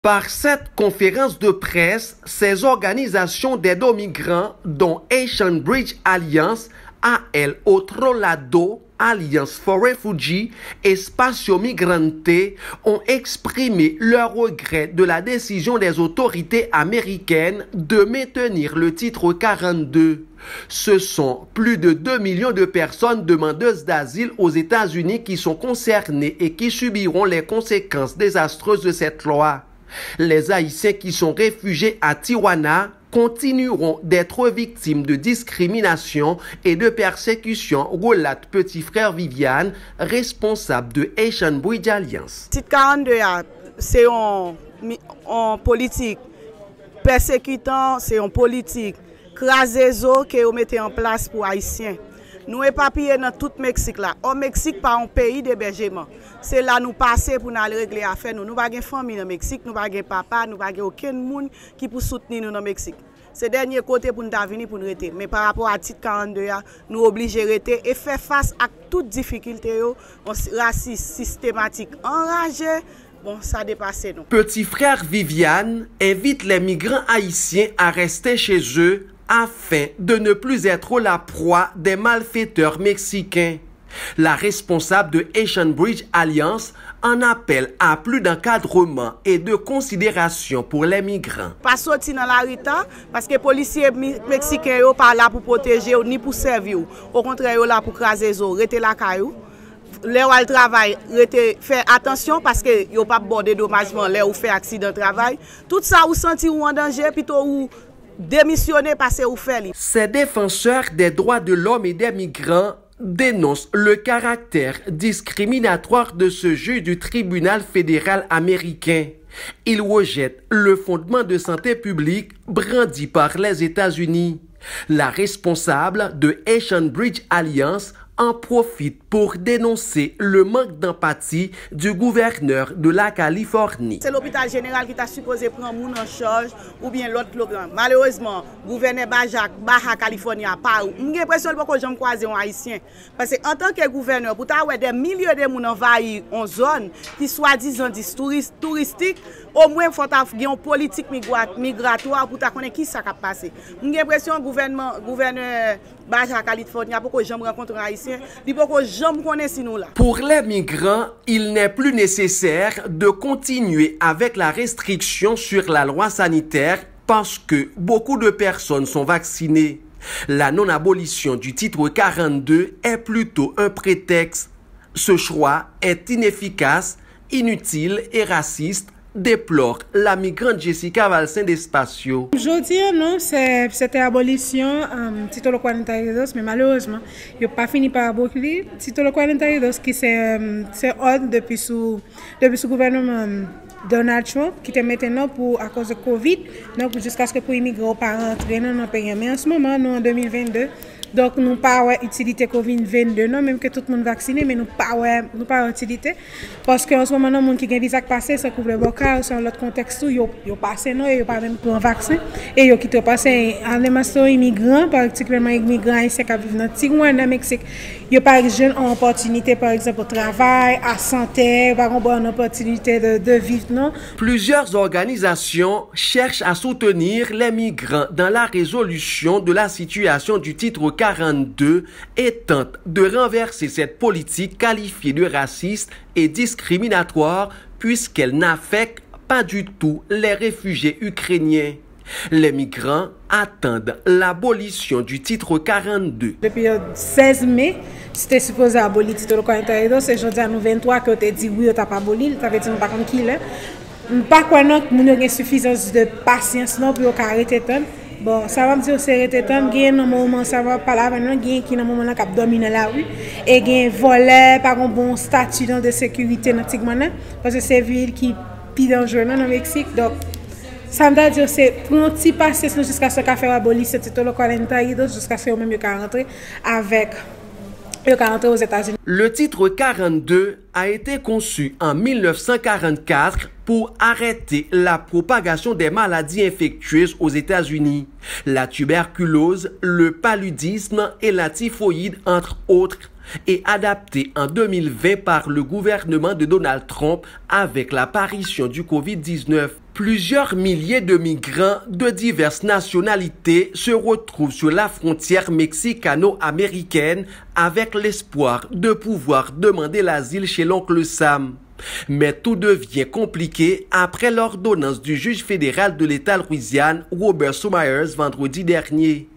Par cette conférence de presse, ces organisations d'aide aux migrants, dont Haitian Bridge Alliance, AL Otro Lado, Alliance for Refugees, Espacio Migrante, ont exprimé leur regret de la décision des autorités américaines de maintenir le titre 42. Ce sont plus de 2 millions de personnes demandeuses d'asile aux États-Unis qui sont concernées et qui subiront les conséquences désastreuses de cette loi. Les Haïtiens qui sont réfugiés à Tijuana continueront d'être victimes de discrimination et de persécution, relate petit frère Viviane, responsable de Haitian Bridge Alliance. Titre 42, c'est en politique persécutant, c'est en politique crasézo que vous mettez en place pour Haïtiens. Nous sommes éparpillés dans tout le Mexique. Au Mexique, pas un pays d'hébergement. C'est là nous passer pour nous régler l'affaire. Nous n'avons pas de famille dans le Mexique, nous n'avons pas de papa, nous n'avons aucun monde qui peut soutenir nous dans le Mexique. C'est le dernier côté pour nous venir pour nous rester. Mais par rapport à titre 42, nous sommes obligés de rester et faire face à toutes les difficultés, racistes, systématiques, enragés. Bon, ça dépasse nous. Petit frère Viviane invite les migrants haïtiens à rester chez eux afin de ne plus être la proie des malfaiteurs mexicains. La responsable de Haitian Bridge Alliance en appelle à plus d'encadrement et de considération pour les migrants. Pas sortir dans la rue parce que les policiers mexicains ne sont pas là pour protéger ni pour servir. Au contraire, ils sont là pour craser les eaux, rester la caillou. Les gens travail, faire attention parce que ils n'ont pas de dédommagement, les gens fait accident de travail. Tout ça, vous sentez en danger, plutôt ou démissionner parce que vous faites. Ces défenseurs des droits de l'homme et des migrants dénoncent le caractère discriminatoire de ce juge du tribunal fédéral américain. Ils rejettent le fondement de santé publique brandi par les États-Unis. La responsable de Haitian Bridge Alliance en profite pour dénoncer le manque d'empathie du gouverneur de la Californie. C'est l'hôpital général qui t'a supposé prendre moun en charge ou bien l'autre programme. Malheureusement, gouverneur Baja California pas. J'ai l'impression que j'aime croiser un haïtien parce que en tant que gouverneur pour t'avoir des milliers de moun envahis en zone qui soi-disant touristique, au moins faut avoir une politique migratoire pour ta connaître qui ça va passer. J'ai l'impression gouverneur Baja California pour que j'aime rencontrer un haïtien. Pour les migrants, il n'est plus nécessaire de continuer avec la restriction sur la loi sanitaire parce que beaucoup de personnes sont vaccinées. La non-abolition du titre 42 est plutôt un prétexte. Ce choix est inefficace, inutile et raciste, déplore la migrante Jessica Valsin d'Espacio. Je dis non, c'était abolition titre 42, mais malheureusement, il n'a pas fini par abolir titre 42 qui c'est ordre depuis sous gouvernement Donald Trump qui était maintenant pour à cause de Covid, donc jusqu'à ce que pour immigrer pas rentrer dans le pays. Mais en ce moment, nous en 2022. Donc, nous n'avons pas utilité COVID-22, non, même que tout le monde vacciné, mais nous n'avons pas utilité. Parce qu'en ce moment, les gens qui ont un visa passé, ça couvre le bocal, c'est dans l'autre contexte, ils ont passé, non, ils n'ont pas même pris un vaccin. Et ils ont passé en démonstrant immigrants, particulièrement immigrants haïtiens qui vivent dans Tijuana, dans Mexique. Ils n'ont pas une opportunité, par exemple, au travail, à santé, pas une opportunité de vivre, non. Plusieurs organisations cherchent à soutenir les migrants dans la résolution de la situation du titre 42 et tente de renverser cette politique qualifiée de raciste et discriminatoire puisqu'elle n'affecte pas du tout les réfugiés ukrainiens. Les migrants attendent l'abolition du titre 42. Depuis le 16 mai, c'était supposé abolir le titre 42. C'est aujourd'hui à nous 23 que tu as dit oui, tu n'as pas aboli, tu avais dit non, pas comme qui là. Pas quoi non, nous avons suffisance de patience non pour arrêter tant. Bon, ça va me dire c'est arrêter tant, il y a un moment ça va pas là maintenant, il y a qui dans moment là qui domine la rue et il y a volet par un bon statut de sécurité dans Tijuana parce que c'est ville qui plus dangereux dans le Mexique. Donc ça me dire c'est pour un petit passer jusqu'à ce qu'a fait abolir ce titre 42 jusqu'à ce que même il rentrer avec aux États-Unis. Le titre 42 a été conçu en 1944 pour arrêter la propagation des maladies infectieuses aux États-Unis. La tuberculose, le paludisme et la typhoïde, entre autres. et adapté en 2020 par le gouvernement de Donald Trump avec l'apparition du COVID-19. Plusieurs milliers de migrants de diverses nationalités se retrouvent sur la frontière mexicano-américaine avec l'espoir de pouvoir demander l'asile chez l'oncle Sam. Mais tout devient compliqué après l'ordonnance du juge fédéral de l'État Louisiane, Robert Somers, vendredi dernier,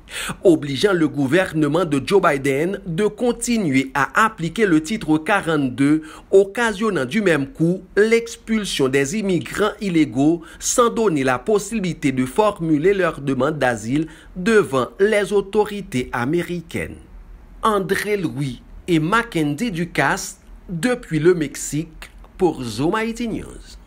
obligeant le gouvernement de Joe Biden de continuer à appliquer le titre 42, occasionnant du même coup l'expulsion des immigrants illégaux sans donner la possibilité de formuler leur demande d'asile devant les autorités américaines. André Louis et Mackenzie Ducasse, depuis le Mexique, pour Zoom IT News.